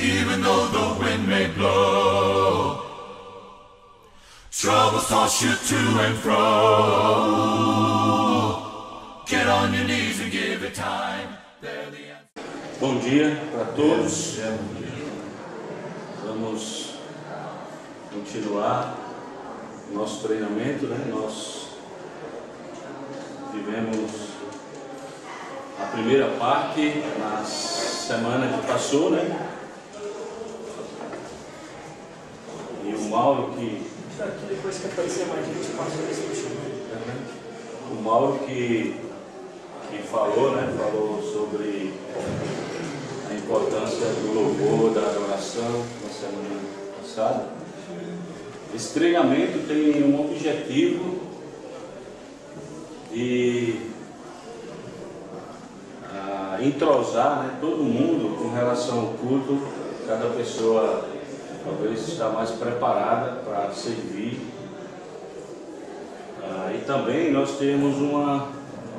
Even though the wind may blow, troubles toss you to and fro. Get on your knees and give it time. Bom dia para todos. Vamos continuar o nosso treinamento, né? Nós tivemos a primeira parte na semana que passou, né? E o Mauro que... Depois que aparecer mais gente, passou nesse chão. O Mauro que falou, né? Falou sobre a importância do louvor, da adoração na semana passada. Esse treinamento tem um objetivo de entrosar, né, todo mundo com relação ao culto. Cada pessoa talvez está mais preparada para servir. E também nós temos uma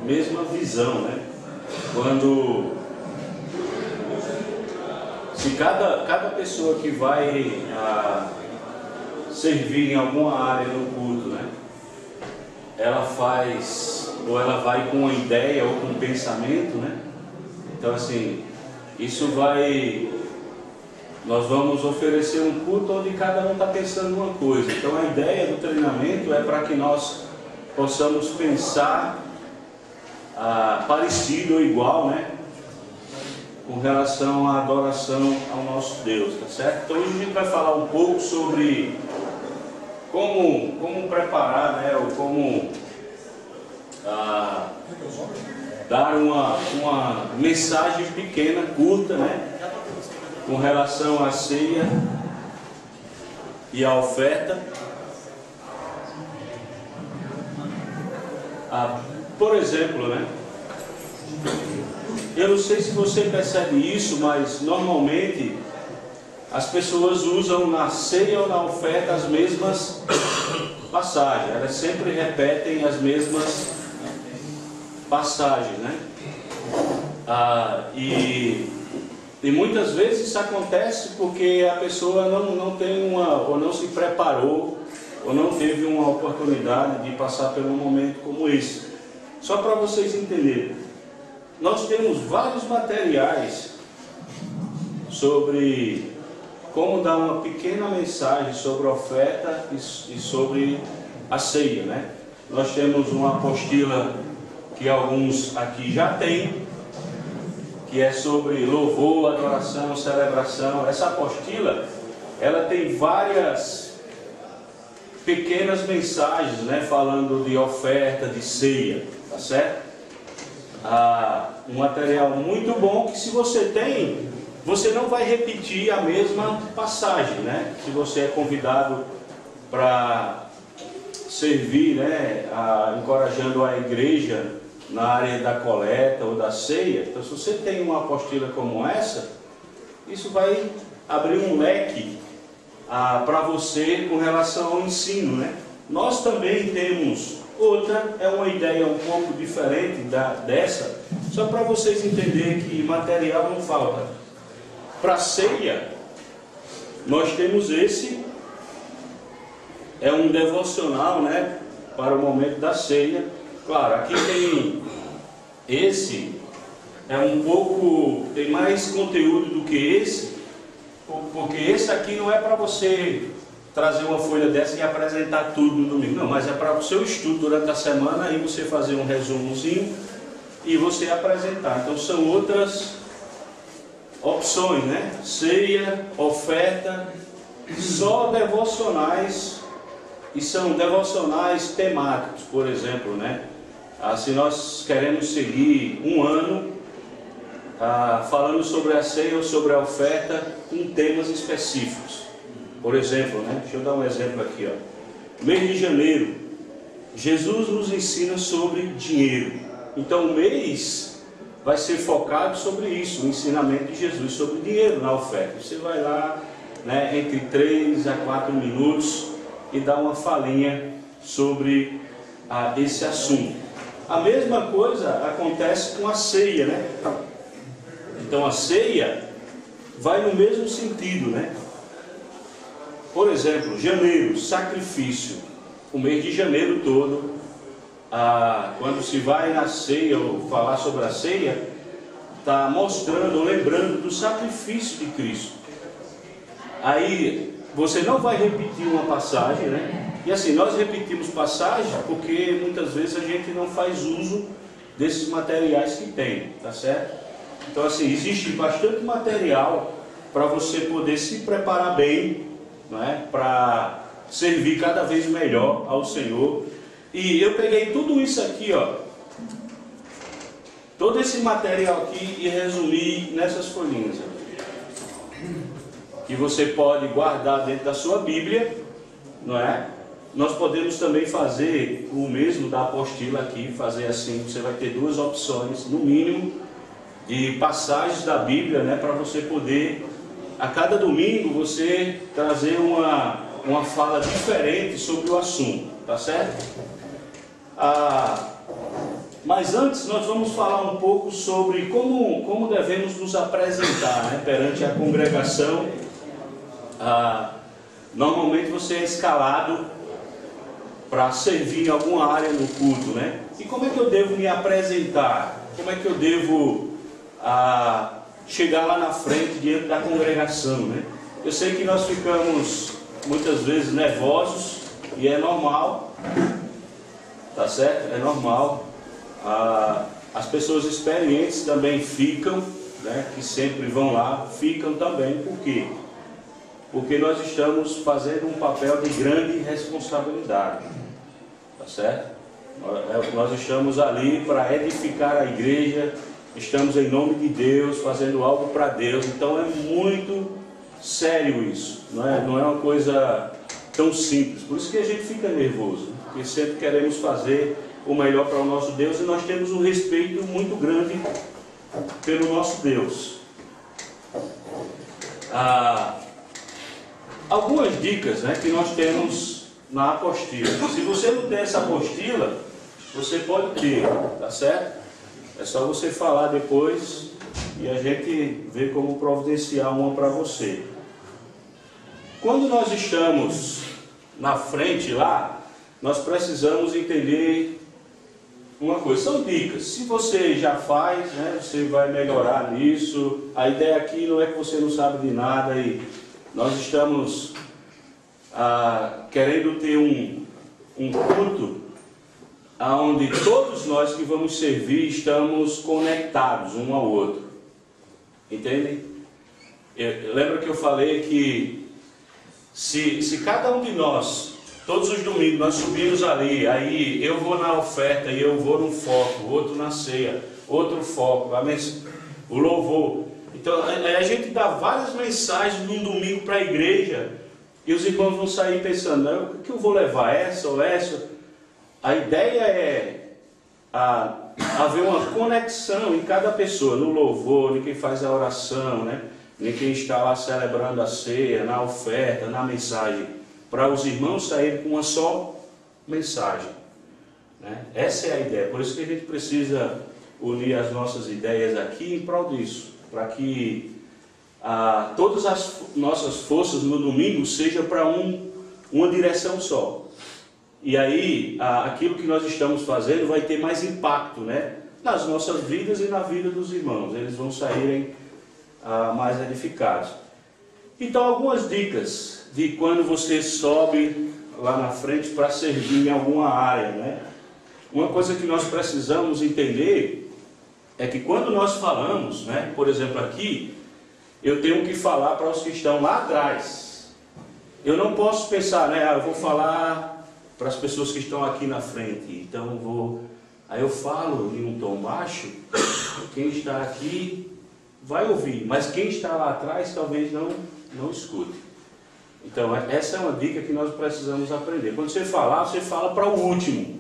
mesma visão, né? Se cada pessoa que vai servir em alguma área no culto, né? Ela faz, ou ela vai com uma ideia ou com um pensamento, né? Então assim, nós vamos oferecer um culto onde cada um está pensando uma coisa. Então a ideia do treinamento é para que nós possamos pensar parecido ou igual, né? Com relação à adoração ao nosso Deus, tá certo? Então hoje a gente vai falar um pouco sobre como preparar, né? Ou como dar uma mensagem pequena, curta, né? Com relação à ceia e à oferta. Por exemplo, né? Eu não sei se você percebe isso, mas normalmente as pessoas usam na ceia ou na oferta as mesmas passagens. Elas sempre repetem as mesmas passagens, né? E muitas vezes isso acontece porque a pessoa não tem ou não se preparou, ou não teve uma oportunidade de passar por um momento como esse. Só para vocês entenderem, nós temos vários materiais sobre como dar uma pequena mensagem sobre a oferta e sobre a ceia, né? Nós temos uma apostila que alguns aqui já têm, que é sobre louvor, adoração, celebração. Essa apostila, ela tem várias pequenas mensagens, né, falando de oferta, de ceia, tá certo? Um material muito bom que, se você tem, você não vai repetir a mesma passagem, né? Se você é convidado para servir, né, encorajando a igreja na área da coleta ou da ceia, então se você tem uma apostila como essa, isso vai abrir um leque para você com relação ao ensino, né? Nós também temos outra, é uma ideia um pouco diferente dessa, só para vocês entenderem que material não falta. Para ceia, nós temos esse, é um devocional, né, para o momento da ceia. Claro, aqui tem esse, tem mais conteúdo do que esse, porque esse aqui não é para você trazer uma folha dessa e apresentar tudo no domingo, não, mas é para o seu estudo durante a semana, aí você fazer um resumozinho e você apresentar. Então são outras opções, né? Ceia, oferta, só devocionais, e são devocionais temáticos, por exemplo, né? Se nós queremos seguir um ano falando sobre a ceia ou sobre a oferta com temas específicos. Por exemplo, né? Deixa eu dar um exemplo aqui, ó. Mês de janeiro, Jesus nos ensina sobre dinheiro. Então o mês vai ser focado sobre isso, o ensinamento de Jesus sobre dinheiro na oferta. Você vai lá, né, entre 3 a 4 minutos e dá uma falinha sobre esse assunto. A mesma coisa acontece com a ceia, né? Então a ceia, vai no mesmo sentido, né? Por exemplo, janeiro, sacrifício. O mês de janeiro todo, quando se vai na ceia ou falar sobre a ceia, está mostrando, lembrando do sacrifício de Cristo. Aí você não vai repetir uma passagem, né? E assim, nós repetimos passagem porque muitas vezes a gente não faz uso desses materiais que tem, tá certo? Então assim, existe bastante material para você poder se preparar bem, não é? Para servir cada vez melhor ao Senhor. E eu peguei tudo isso aqui, ó, todo esse material aqui, e resumi nessas folhinhas aqui, que você pode guardar dentro da sua Bíblia, não é? Nós podemos também fazer o mesmo da apostila aqui, fazer assim, você vai ter duas opções, no mínimo, de passagens da Bíblia, né? Para você poder, a cada domingo, você trazer uma fala diferente sobre o assunto, tá certo? Mas antes nós vamos falar um pouco sobre como devemos nos apresentar, né, perante a congregação. Normalmente você é escalado para servir em alguma área no culto, né? E como é que eu devo me apresentar? Como é que eu devo chegar lá na frente diante da congregação, né? Eu sei que nós ficamos muitas vezes nervosos e é normal, tá certo? É normal. As pessoas experientes também ficam, né, que sempre vão lá, ficam também. Por quê? Porque nós estamos fazendo um papel de grande responsabilidade, tá certo? Nós estamos ali para edificar a igreja, estamos em nome de Deus, fazendo algo para Deus, então é muito sério isso, não é uma coisa tão simples. Por isso que a gente fica nervoso, porque sempre queremos fazer o melhor para o nosso Deus, e nós temos um respeito muito grande pelo nosso Deus. Algumas dicas, né, que nós temos na apostila. Se você não tem essa apostila, você pode ter, tá certo? É só você falar depois e a gente vê como providenciar uma para você. Quando nós estamos na frente lá, nós precisamos entender uma coisa, são dicas. Se você já faz, né, você vai melhorar nisso. A ideia aqui não é que você não sabe de nada e nós estamos querendo ter um culto onde todos nós que vamos servir estamos conectados um ao outro. Entende? Lembra que eu falei que se cada um de nós, todos os domingos, nós subimos ali, aí eu vou na oferta e eu vou no foco, outro na ceia, outro foco, o louvor. Então a gente dá várias mensagens num domingo para a igreja e os irmãos vão sair pensando, o que eu vou levar, essa ou essa? A ideia é haver uma conexão em cada pessoa, no louvor, em quem faz a oração, né? Em quem está lá celebrando a ceia, na oferta, na mensagem, para os irmãos saírem com uma só mensagem, né? Essa é a ideia, por isso que a gente precisa unir as nossas ideias aqui em prol disso, para que todas as nossas forças no domingo sejam para uma direção só. E aí, aquilo que nós estamos fazendo vai ter mais impacto, né, nas nossas vidas e na vida dos irmãos. Eles vão saírem mais edificados. Então, algumas dicas de quando você sobe lá na frente para servir em alguma área, né? Uma coisa que nós precisamos entender é que quando nós falamos, né, por exemplo aqui, eu tenho que falar para os que estão lá atrás. Eu não posso pensar, né, eu vou falar para as pessoas que estão aqui na frente, então aí eu falo em um tom baixo, quem está aqui vai ouvir, mas quem está lá atrás talvez não escute. Então essa é uma dica que nós precisamos aprender. Quando você falar, você fala para o último,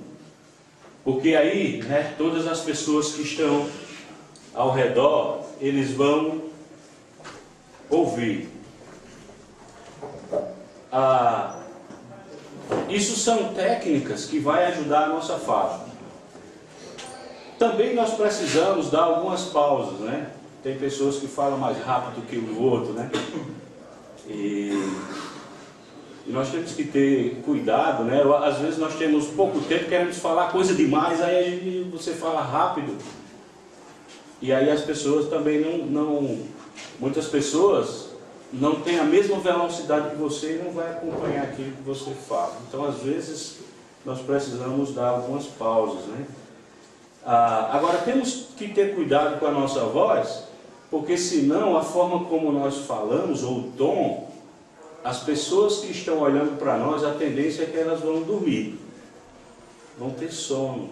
porque aí, né, todas as pessoas que estão ao redor, eles vão ouvir. Isso são técnicas que vai ajudar a nossa fala. Também nós precisamos dar algumas pausas, né? tem pessoas que falam mais rápido que o outro, né? E nós temos que ter cuidado, né? Às vezes nós temos pouco tempo, queremos falar coisa demais, aí você fala rápido. E aí as pessoas também muitas pessoas não têm a mesma velocidade que você e não vai acompanhar aquilo que você fala. Então, às vezes, nós precisamos dar algumas pausas, né? Agora, temos que ter cuidado com a nossa voz, porque senão a forma como nós falamos, ou o tom, as pessoas que estão olhando para nós, a tendência é que elas vão dormir, vão ter sono,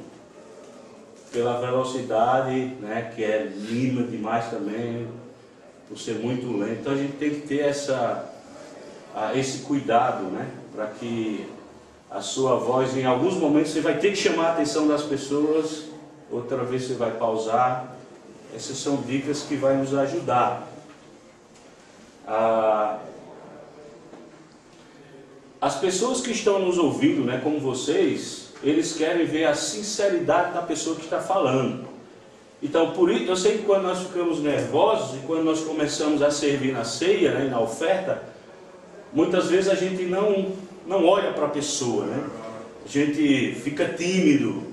pela velocidade, né, que é mínima demais também, por ser muito lento. Então a gente tem que ter esse cuidado, né, para que a sua voz, em alguns momentos você vai ter que chamar a atenção das pessoas, outra vez você vai pausar. Essas são dicas que vai nos ajudar. As pessoas que estão nos ouvindo, né, como vocês, eles querem ver a sinceridade da pessoa que está falando. Então, por isso, eu sei que quando nós ficamos nervosos e quando nós começamos a servir na ceia, né, na oferta, muitas vezes a gente não olha para a pessoa, né? A gente fica tímido.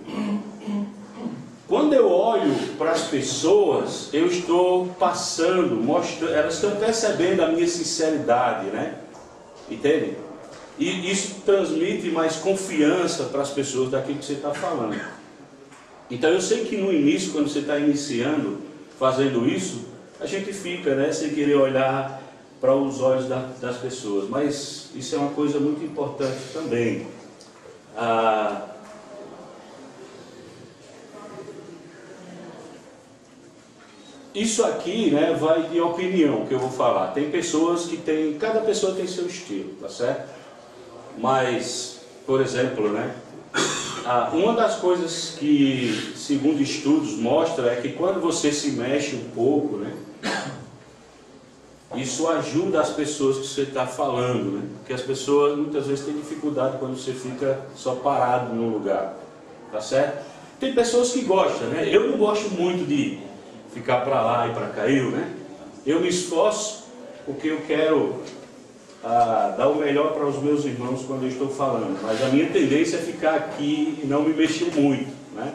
Quando eu olho para as pessoas, eu estou passando, mostrando, elas estão percebendo a minha sinceridade, né? Entende? E isso transmite mais confiança para as pessoas daquilo que você está falando. Então eu sei que no início, quando você está iniciando, fazendo isso, a gente fica, né, sem querer olhar para os olhos das pessoas. Mas isso é uma coisa muito importante também. Isso aqui, né, vai de opinião que eu vou falar. Tem pessoas que têm, cada pessoa tem seu estilo, tá certo? Mas, por exemplo, né, uma das coisas que, segundo estudos, mostra é que quando você se mexe um pouco, né, isso ajuda as pessoas que você está falando, né? Porque as pessoas muitas vezes têm dificuldade quando você fica só parado no lugar, tá certo? Tem pessoas que gostam, né? Eu não gosto muito de ficar para lá e para cá, né? Eu me esforço porque eu quero dar o melhor para os meus irmãos quando eu estou falando, mas a minha tendência é ficar aqui e não me mexer muito, né?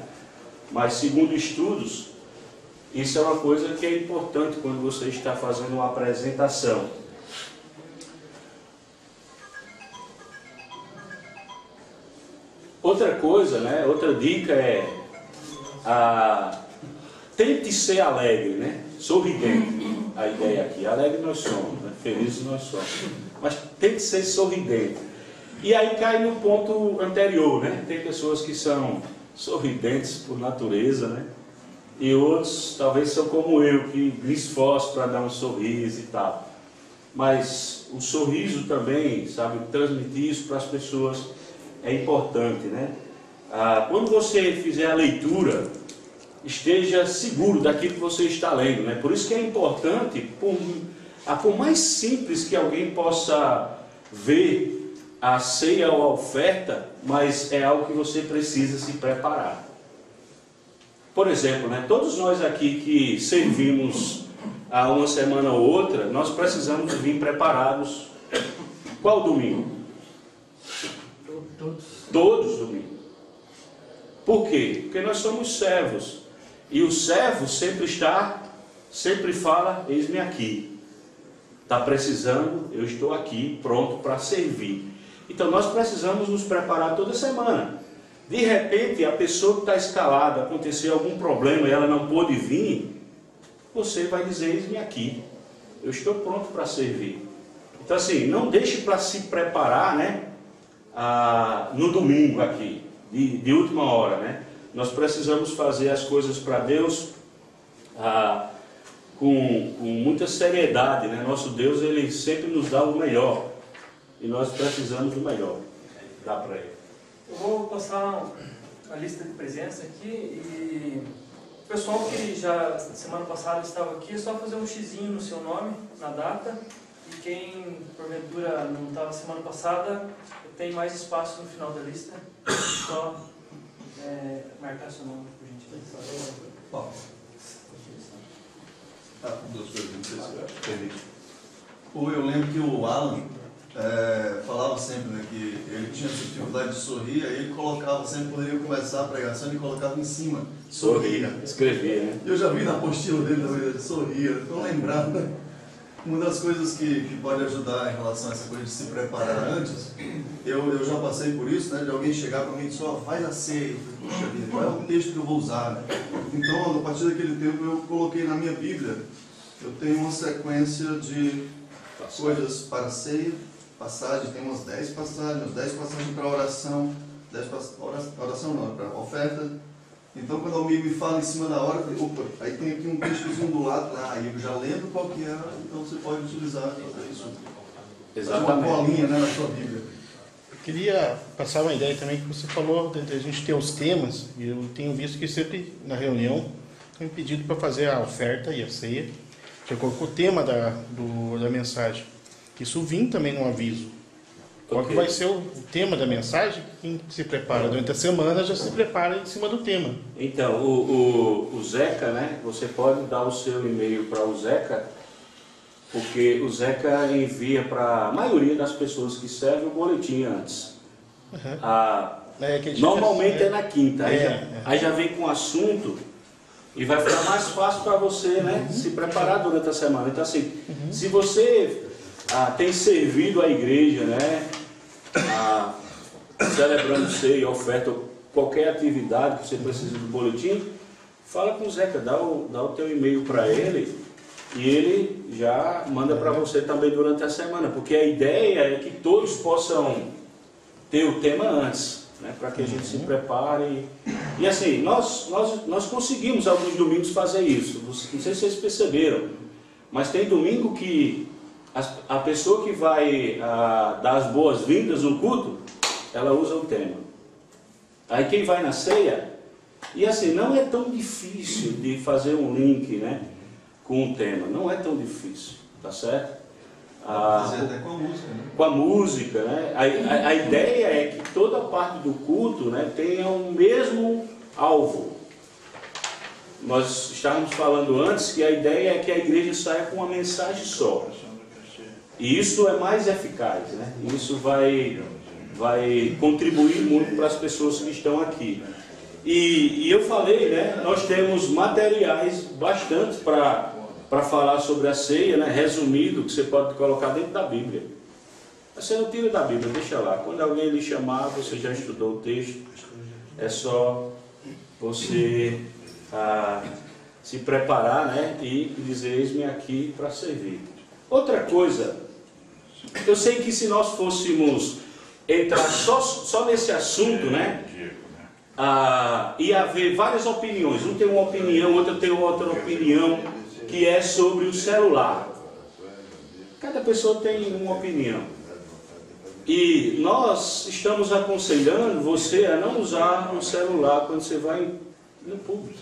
Mas segundo estudos, isso é uma coisa que é importante quando você está fazendo uma apresentação. Outra coisa, né? Outra dica é tente ser alegre, né? Sorridente. A ideia aqui, alegre nós somos, né? Felizes nós somos. Mas tente ser sorridente. E aí cai no ponto anterior, né? Tem pessoas que são sorridentes por natureza, né? E outros talvez são como eu, que me esforço para dar um sorriso e tal. Mas o sorriso também, sabe, transmitir isso para as pessoas é importante, né? Quando você fizer a leitura, esteja seguro daquilo que você está lendo, né? Por isso que é importante, por mais simples que alguém possa ver a ceia ou a oferta, mas é algo que você precisa se preparar. Por exemplo, né, todos nós aqui que servimos há uma semana ou outra, nós precisamos vir preparados. Qual domingo? Todos os domingos. Por quê? Porque nós somos servos. E o servo sempre fala, eis-me aqui. Está precisando, eu estou aqui, pronto para servir. Então nós precisamos nos preparar toda semana. De repente, a pessoa que está escalada, aconteceu algum problema e ela não pôde vir, você vai dizer, eis-me aqui, eu estou pronto para servir. Então assim, não deixe para se preparar, né, no domingo aqui, de última hora, né? Nós precisamos fazer as coisas para Deus com muita seriedade, né? Nosso Deus, Ele sempre nos dá o melhor, e nós precisamos do melhor. Dá para Ele. Eu vou passar a lista de presença aqui e o pessoal que já semana passada estava aqui, é só fazer um xizinho no seu nome, na data, e quem porventura não estava semana passada, tem mais espaço no final da lista, só marcar seu nome, por gentileza. Bom, Duas coisas, não sei se permite. Eu lembro que o Alan falava sempre, né, que ele tinha essa dificuldade de sorrir, aí ele colocava, sempre poderia começar a pregação e colocava em cima, sorria. Escrevia, né? Eu já vi na apostila dele também, ele sorria, estou lembrando, né? Uma das coisas que pode ajudar em relação a essa coisa de se preparar antes, eu já passei por isso, né, de alguém chegar para mim e dizer, faz a ceia, puxa vida, qual é o texto que eu vou usar, né? Então, a partir daquele tempo, eu coloquei na minha Bíblia, eu tenho uma sequência de coisas para a ceia, passagem, tem umas 10 passagens para oração, oração não, para oferta. Então, quando alguém me fala em cima da hora, eu falei, opa, aí tem aqui um textozinho do lado, aí eu já lembro qual que é, então você pode utilizar fazer isso. Exatamente. Uma bolinha, né, na sua Bíblia. Eu queria passar uma ideia também que você falou, de a gente ter os temas, e eu tenho visto que sempre na reunião tem me pedido para fazer a oferta e a ceia. Já colocou o tema da mensagem. Isso vim também no aviso. Qual que vai ser o tema da mensagem? Quem se prepara durante a semana já se prepara em cima do tema. Então, o Zeca, né? Você pode dar o seu e-mail para o Zeca, porque o Zeca envia para a maioria das pessoas que servem o boletim antes. Uhum. Normalmente é na quinta. Aí já vem com o assunto e vai ficar mais fácil para você, né, se preparar durante a semana. Então, assim, se você tem servido a igreja, né, celebrando ceia, oferta, qualquer atividade que você precisa do boletim, fala com o Zeca, dá o teu e-mail para ele e ele já manda para você também durante a semana, porque a ideia é que todos possam ter o tema antes, né, para que a gente se prepare. E assim, nós conseguimos alguns domingos fazer isso. Não sei se vocês perceberam, mas tem domingo que a pessoa que vai dar as boas-vindas no culto, ela usa o tema. Aí quem vai na ceia, e assim, não é tão difícil de fazer um link, né, com o tema, não é tão difícil, tá certo? Fazer até com a música, né? Com a música, né? A ideia é que toda a parte do culto, né, tenha o mesmo alvo. Nós estávamos falando antes que a ideia é que a igreja saia com uma mensagem só. E isso é mais eficaz, né? Isso vai contribuir muito para as pessoas que estão aqui. E eu falei, né? Nós temos materiais bastante para falar sobre a ceia, né? Resumido, que você pode colocar dentro da Bíblia. Você não tira da Bíblia, deixa lá. Quando alguém lhe chamar, você já estudou o texto. É só você se preparar, né? E dizer, eis-me aqui para servir. Outra coisa, eu sei que se nós fôssemos entrar só nesse assunto, né? Ia haver várias opiniões. Um tem uma opinião, outro tem outra opinião, que é sobre o celular. Cada pessoa tem uma opinião. E nós estamos aconselhando você a não usar o celular quando você vai no público.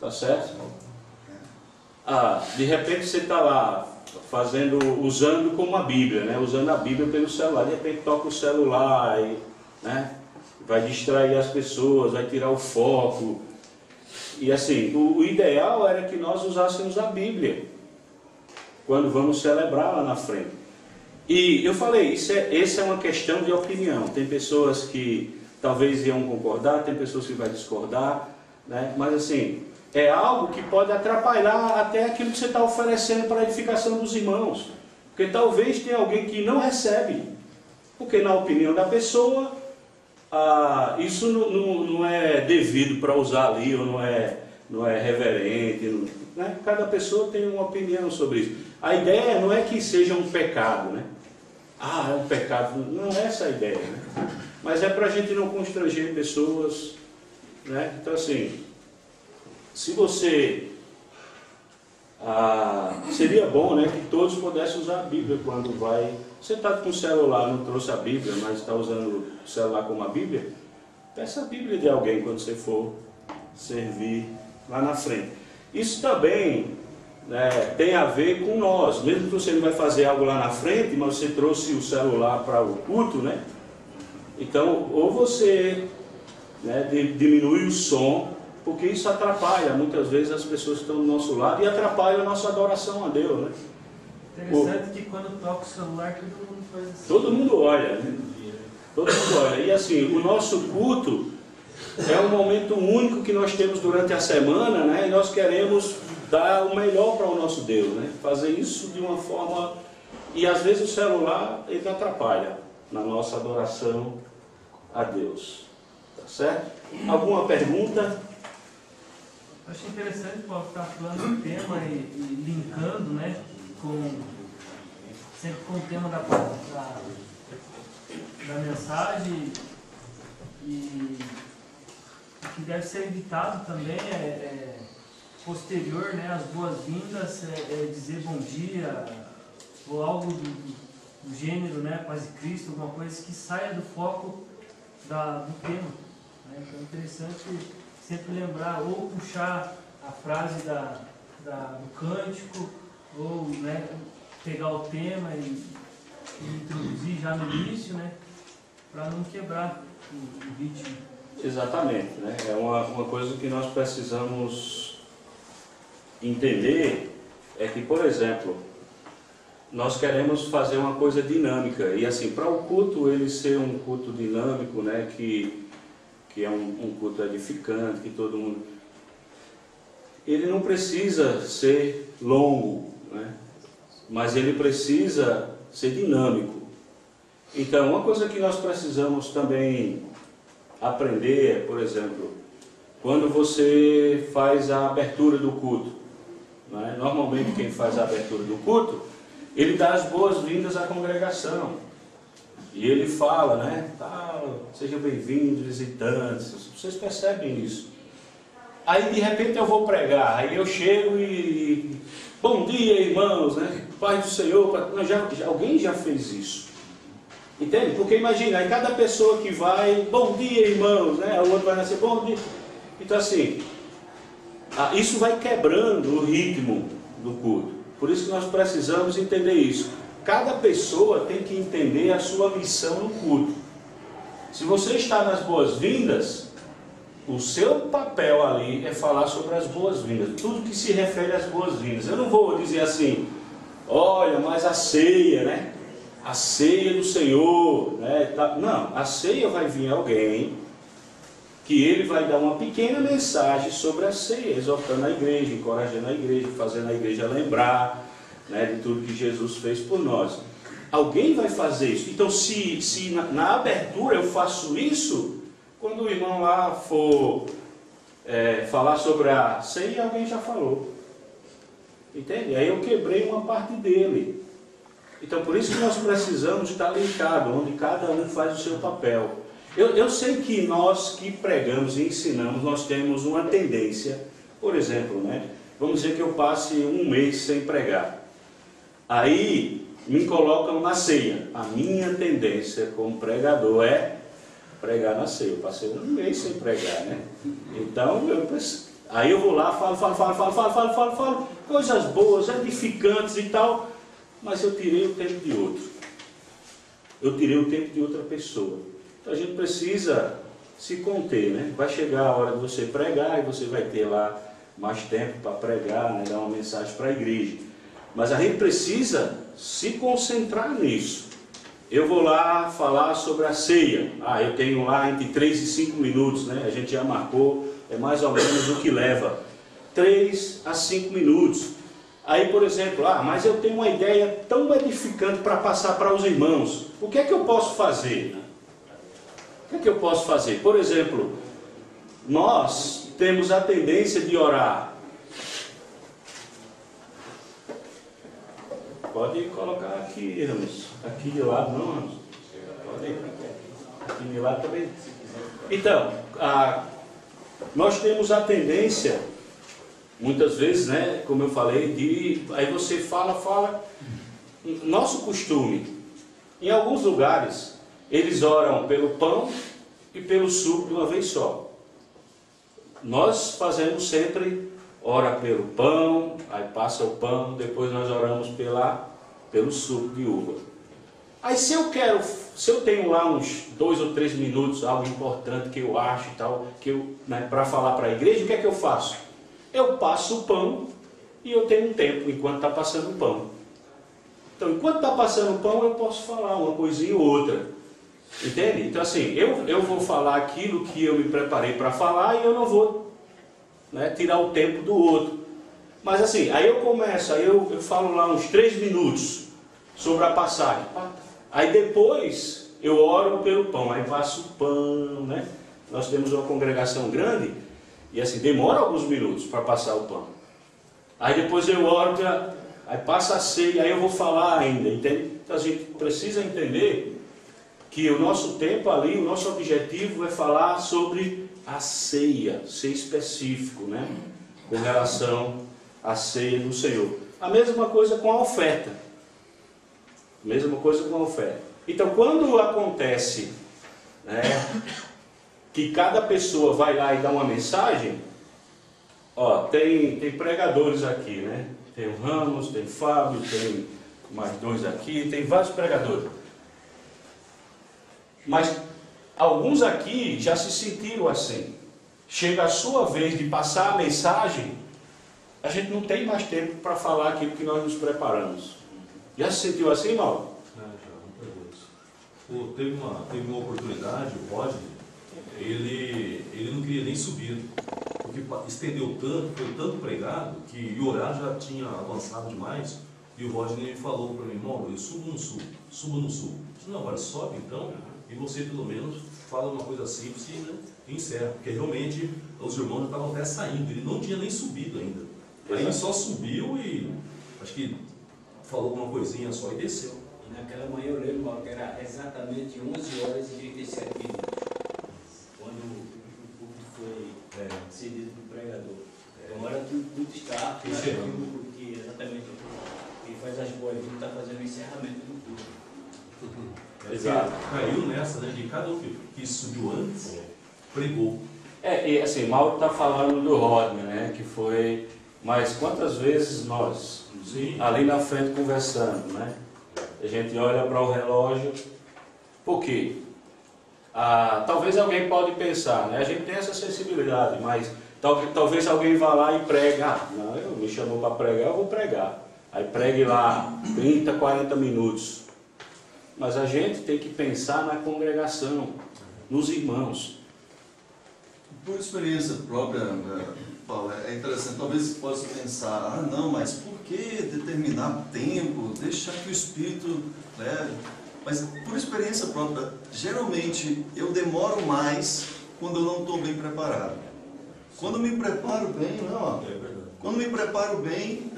Tá certo? De repente você está lá usando como a Bíblia, né? Usando a Bíblia pelo celular. De repente toca o celular e, né, vai distrair as pessoas, vai tirar o foco. E assim, o ideal era que nós usássemos a Bíblia quando vamos celebrar lá na frente. E eu falei, essa é uma questão de opinião. Tem pessoas que talvez iam concordar, tem pessoas que vão discordar, né? Mas assim, é algo que pode atrapalhar até aquilo que você está oferecendo para a edificação dos irmãos. Porque talvez tenha alguém que não recebe, porque na opinião da pessoa, isso não é devido para usar ali, ou não é reverente, né? Cada pessoa tem uma opinião sobre isso. A ideia não é que seja um pecado, né? É um pecado, não é essa a ideia, né? Mas é para a gente não constranger pessoas, né? Então assim, se você seria bom, né, que todos pudessem usar a Bíblia quando vai. Você está com o celular, não trouxe a Bíblia, mas está usando o celular como a Bíblia, peça a Bíblia de alguém quando você for servir lá na frente. Isso também, né, tem a ver com nós, mesmo que você não vai fazer algo lá na frente, mas você trouxe o celular para o culto, né? Então, ou você, né, diminui o som, Porque isso atrapalha muitas vezes as pessoas que estão do nosso lado e atrapalha a nossa adoração a Deus, né? Interessante que quando toca o celular todo mundo faz assim. Todo mundo olha, né? Todo mundo olha. E assim, o nosso culto é um momento único que nós temos durante a semana, né? E nós queremos dar o melhor para o nosso Deus, né? Fazer isso de uma forma... E às vezes o celular, ele atrapalha na nossa adoração a Deus. Tá certo? Alguma pergunta? Eu achei interessante o Paulo estar falando do tema e linkando, né? Sempre com o tema da mensagem, e o que deve ser evitado também posterior, né, às boas-vindas, dizer bom dia, ou algo do gênero, né, paz de Cristo, alguma coisa que saia do foco do tema. Né? Então é interessante sempre lembrar, ou puxar a frase do cântico, ou, né, pegar o tema e introduzir já no início, né, para não quebrar o ritmo. Exatamente, né? É uma coisa que nós precisamos entender, é que, por exemplo, nós queremos fazer uma coisa dinâmica, e assim, para o culto ele ser um culto dinâmico, né, que é um culto edificante, que todo mundo... Ele não precisa ser longo, né? Mas ele precisa ser dinâmico. Então, uma coisa que nós precisamos também aprender é, por exemplo, quando você faz a abertura do culto, né? Normalmente quem faz a abertura do culto, ele dá as boas-vindas à congregação. E ele fala, né? Sejam bem-vindos, visitantes. Vocês percebem isso? Aí de repente eu vou pregar, aí eu chego e... Bom dia, irmãos, né? Paz do Senhor. Alguém já fez isso. Entende? Porque imagina, aí cada pessoa que vai, bom dia, irmãos, né? O outro vai nascer, bom dia. Então assim, isso vai quebrando o ritmo do culto. Por isso que nós precisamos entender isso. Cada pessoa tem que entender a sua missão no culto. Se você está nas boas-vindas, o seu papel ali é falar sobre as boas-vindas, tudo que se refere às boas-vindas. Eu não vou dizer assim, olha, mas a ceia, né? A ceia do Senhor, né? Não, a ceia vai vir alguém que ele vai dar uma pequena mensagem sobre a ceia, exortando a igreja, encorajando a igreja, fazendo a igreja lembrar, né, de tudo que Jesus fez por nós. Alguém vai fazer isso. Então, se na abertura eu faço isso, quando o irmão lá for falar sobre a ceia, alguém já falou. Entende? Aí eu quebrei uma parte dele. Então, por isso que nós precisamos estar linkados, onde cada um faz o seu papel. Eu sei que nós que pregamos e ensinamos, nós temos uma tendência, por exemplo, né? Vamos dizer que eu passe um mês sem pregar. Aí me colocam na ceia. A minha tendência como pregador é pregar na ceia. Eu passei um mês sem pregar, né? Então, aí eu vou lá, falo, coisas boas, edificantes e tal, mas eu tirei o tempo de outro. Eu tirei o tempo de outra pessoa. Então a gente precisa se conter, né? Vai chegar a hora de você pregar e você vai ter lá mais tempo para pregar, né? Dar uma mensagem para a igreja. Mas a gente precisa se concentrar nisso. Eu vou lá falar sobre a ceia. Eu tenho lá entre 3 e 5 minutos, né? A gente já marcou, é mais ou menos o que leva. 3 a 5 minutos. Aí, por exemplo, mas eu tenho uma ideia tão edificante para passar para os irmãos. O que é que eu posso fazer? O que é que eu posso fazer? Por exemplo, nós temos a tendência de orar. Pode colocar aqui, Ramos. Aqui de lado não, Ramos. Pode. Aqui de lado também. Então, nós temos a tendência, muitas vezes, né, como eu falei, aí você fala. Nosso costume, em alguns lugares, eles oram pelo pão e pelo suco de uma vez só. Nós fazemos sempre, ora pelo pão, aí passa o pão, depois nós oramos pelo suco de uva. Aí se eu tenho lá uns 2 ou 3 minutos, algo importante que eu acho e tal, para falar para a igreja, o que é que eu faço? Eu passo o pão e eu tenho um tempo enquanto está passando o pão. Então, enquanto está passando o pão, eu posso falar uma coisinha ou outra. Entende? Então, assim, eu vou falar aquilo que eu me preparei para falar e eu não vou, né, tirar o tempo do outro. Mas, assim, aí eu começo, aí eu falo lá uns 3 minutos sobre a passagem. Aí depois eu oro pelo pão, aí passo o pão, né? Nós temos uma congregação grande e, assim, demora alguns minutos para passar o pão. Aí depois eu oro, aí passa a ceia, aí eu vou falar ainda, entende? Então a gente precisa entender que o nosso tempo ali, o nosso objetivo é falar sobre a ceia, ser específico, né? Com relação à ceia do Senhor. A mesma coisa com a oferta. Mesma coisa com a oferta. Então, quando acontece, né, que cada pessoa vai lá e dá uma mensagem, ó, tem pregadores aqui, né? Tem o Ramos, tem o Fábio, tem mais 2 aqui, tem vários pregadores. Mas alguns aqui já se sentiram assim. Chega a sua vez de passar a mensagem, a gente não tem mais tempo para falar aquilo que nós nos preparamos. Já se sentiu assim, Mauro? Já, muitas vezes. Teve uma oportunidade, o Rodney, ele não queria nem subir, porque estendeu tanto, foi tanto pregado, que o horário já tinha avançado demais, e o Rodney falou para mim, irmão, eu subo ou não subo? Subo ou não subo? Eu disse, não, agora sobe então, e você pelo menos fala uma coisa simples e, né, encerra, porque realmente os irmãos já estavam até saindo, ele não tinha nem subido ainda. Aí ele só subiu e acho que falou uma coisinha só e desceu. E naquela manhã eu lembro, Mauro, que era exatamente 11 horas e 37 minutos, quando o culto foi cedido para o pregador. Então, hora que o culto está, que exatamente quem faz as boas-vindas está fazendo o encerramento do culto. Exato. Caiu nessa, né, de cada um que subiu antes, pregou. E assim, Mauro está falando do Rodney, né, que foi... Mas quantas vezes nós, ali na frente conversando, né? A gente olha para o relógio, por quê? Talvez alguém pode pensar, né? A gente tem essa sensibilidade, mas talvez alguém vá lá e prega. Não, eu me chamou para pregar, eu vou pregar. Aí pregue lá 30, 40 minutos. Mas a gente tem que pensar na congregação, nos irmãos. Por experiência própria, Paulo, é interessante, talvez você possa pensar, não, mas por que determinar tempo, deixar que o Espírito leve? Mas por experiência própria, geralmente eu demoro mais quando eu não estou bem preparado. Quando me preparo bem, quando me preparo bem,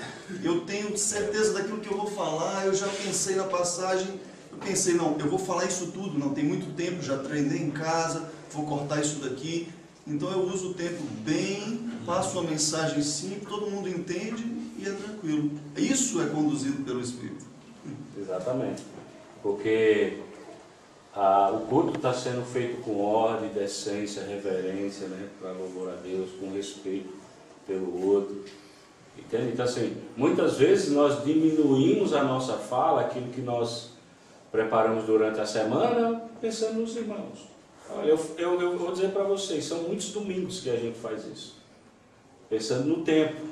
eu tenho certeza daquilo que eu vou falar, eu já pensei na passagem, eu pensei, não, eu vou falar isso tudo, não tem muito tempo, já treinei em casa, vou cortar isso daqui. Então eu uso o tempo bem, passo uma mensagem simples, todo mundo entende e é tranquilo. Isso é conduzido pelo Espírito. Exatamente. Porque o culto está sendo feito com ordem, decência, reverência, né, para louvor a Deus, com respeito pelo outro. Entende? Então, assim, muitas vezes nós diminuímos a nossa fala, aquilo que nós preparamos durante a semana, pensando nos irmãos. Olha, eu vou dizer para vocês, são muitos domingos que a gente faz isso, pensando no tempo,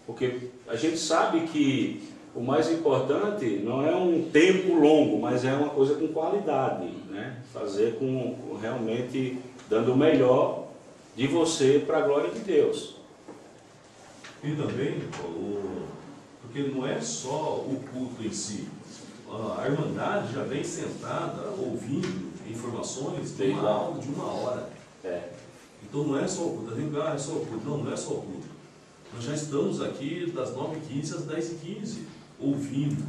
porque a gente sabe que o mais importante não é um tempo longo, mas é uma coisa com qualidade, né? Fazer com realmente dando o melhor de você para a glória de Deus. E também, porque não é só o culto em si, a Irmandade já vem sentada, ouvindo informações de uma aula de 1 hora. Então não é só o culto, é só o culto. Não é só o culto. Nós já estamos aqui das 9h15 às 10h15, ouvindo.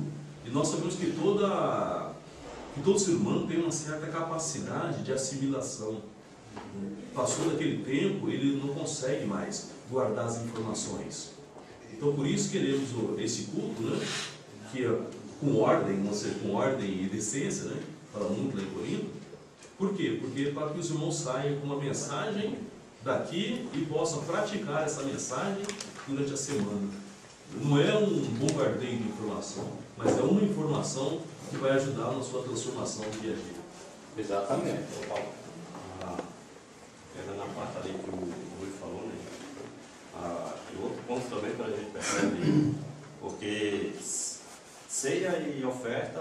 E nós sabemos que todo ser humano tem uma certa capacidade de assimilação. Passou daquele tempo, ele não consegue mais guardar as informações. Então por isso queremos esse culto, né, que é com ordem e decência, né, fala muito lá em Corinto. Por quê? Porque para que os irmãos saiam com uma mensagem daqui e possam praticar essa mensagem durante a semana. Não é um bombardeio de informação, mas é uma informação que vai ajudar na sua transformação do dia a dia. Exatamente. Pegando a parte ali que o Rui falou, né? E outro ponto também para a gente perceber, porque ceia e oferta,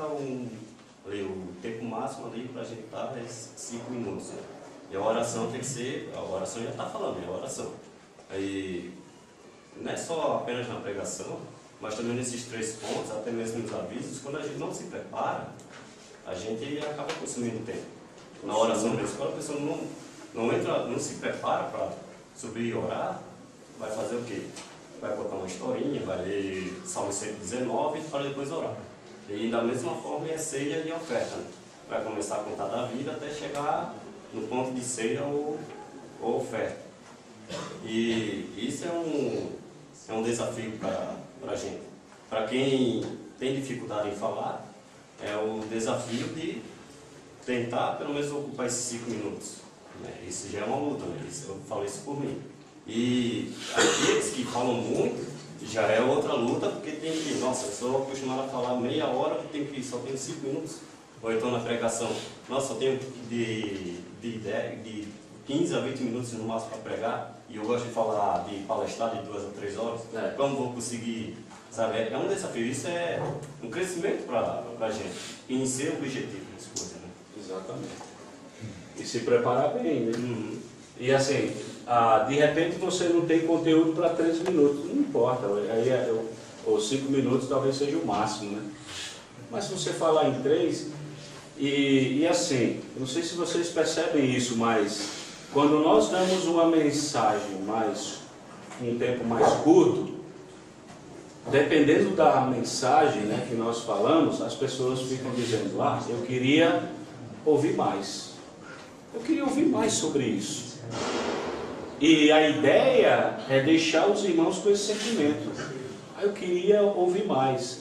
ali, o tempo máximo ali para a gente estar é 5 minutos. Né? E a oração tem que ser, a oração já está falando, é a oração. Aí, não é só apenas na pregação, mas também nesses 3 pontos, até mesmo nos avisos, quando a gente não se prepara, a gente acaba consumindo tempo. Na oração mesmo, quando a pessoa não se prepara para subir e orar, vai fazer o quê? Vai botar uma historinha, vai ler Salmo 119 para depois orar. E da mesma forma é ceia e oferta. Né? Vai começar a contar da vida até chegar no ponto de ceia ou oferta. E isso é um desafio para a gente. Para quem tem dificuldade em falar, é o desafio de tentar pelo menos ocupar esses 5 minutos. Né? Isso já é uma luta, né? Eu falo isso por mim. E aqueles que falam muito, já é outra luta, porque tem que, nossa, eu sou acostumado a falar meia hora, só tenho 5 minutos. Ou então na pregação, nossa, eu tenho de 15 a 20 minutos no máximo para pregar, e eu gosto de falar, de palestrar de 2 a 3 horas. Como vou conseguir, sabe? É um desafio, isso é um crescimento para a gente, em ser objetivo das coisas, né? Exatamente. E se preparar bem, né? E assim, de repente você não tem conteúdo para 3 minutos, não importa, aí os 5 minutos talvez seja o máximo, né? Mas se você falar em 3, e assim, não sei se vocês percebem isso, mas quando nós damos uma mensagem um tempo mais curto, dependendo da mensagem, né, que nós falamos, as pessoas ficam dizendo, eu queria ouvir mais. Eu queria ouvir mais sobre isso. E a ideia é deixar os irmãos com esse sentimento. Eu queria ouvir mais.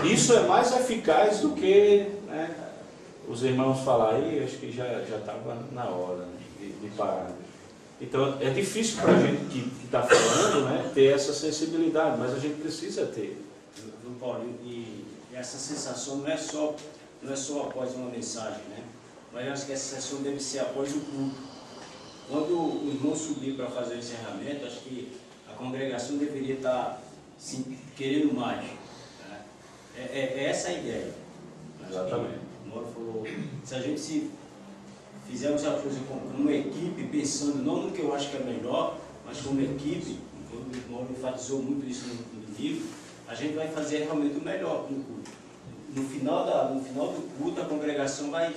Isso é mais eficaz do que, né, os irmãos falarem, acho que já estava na hora, né, de parar. Então é difícil para a gente que está falando, né, ter essa sensibilidade, mas a gente precisa ter. Paulo, e essa sensação não é só após uma mensagem, né? Mas eu acho que essa sensação deve ser após o culto. Quando o irmão subir para fazer o encerramento, acho que a congregação deveria estar querendo mais. Né? É essa a ideia. Exatamente. O Mauro falou, se a gente fizermos a coisa como uma equipe, pensando não no que eu acho que é melhor, mas como equipe, o Mauro enfatizou muito isso no livro, a gente vai fazer realmente o melhor no culto. No final do culto, a congregação vai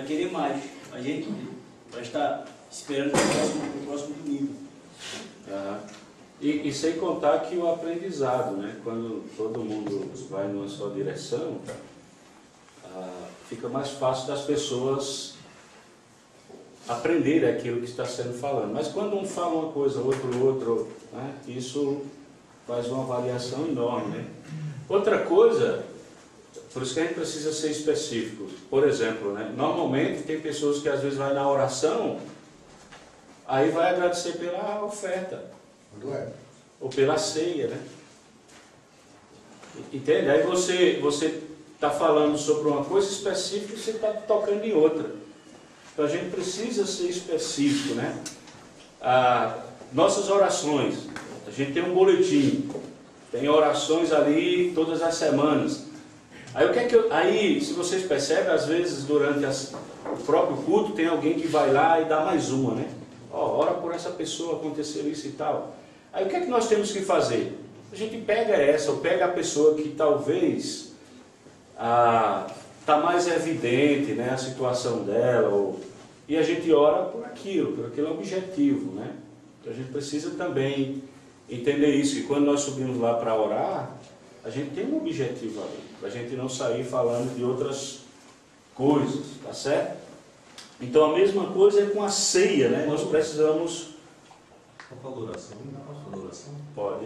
querer mais. A gente vai estar esperando o próximo domingo. E sem contar que o aprendizado, né? Quando todo mundo vai numa só direção, fica mais fácil das pessoas aprenderem aquilo que está sendo falado. Mas quando um fala uma coisa, outro, né? Isso faz uma variação enorme, né? Outra coisa, por isso que a gente precisa ser específico. Por exemplo, né? Normalmente tem pessoas que às vezes vai na oração, aí vai agradecer pela oferta. Ou pela ceia, né? Entende? Aí você está falando sobre uma coisa específica e você está tocando em outra. Então a gente precisa ser específico, né? Nossas orações, a gente tem um boletim, tem orações ali todas as semanas. Aí se vocês percebem, às vezes durante o próprio culto tem alguém que vai lá e dá mais uma, né? Ora por essa pessoa, aconteceu isso e tal. Aí o que é que nós temos que fazer? A gente pega ou pega a pessoa que talvez está mais evidente, né, a situação dela, e a gente ora por aquele objetivo, né? Então a gente precisa também entender isso, que quando nós subimos lá para orar, a gente tem um objetivo ali, para a gente não sair falando de outras coisas, tá certo? Então a mesma coisa é com a ceia, né? Nós precisamos... Oração. Oração? Pode.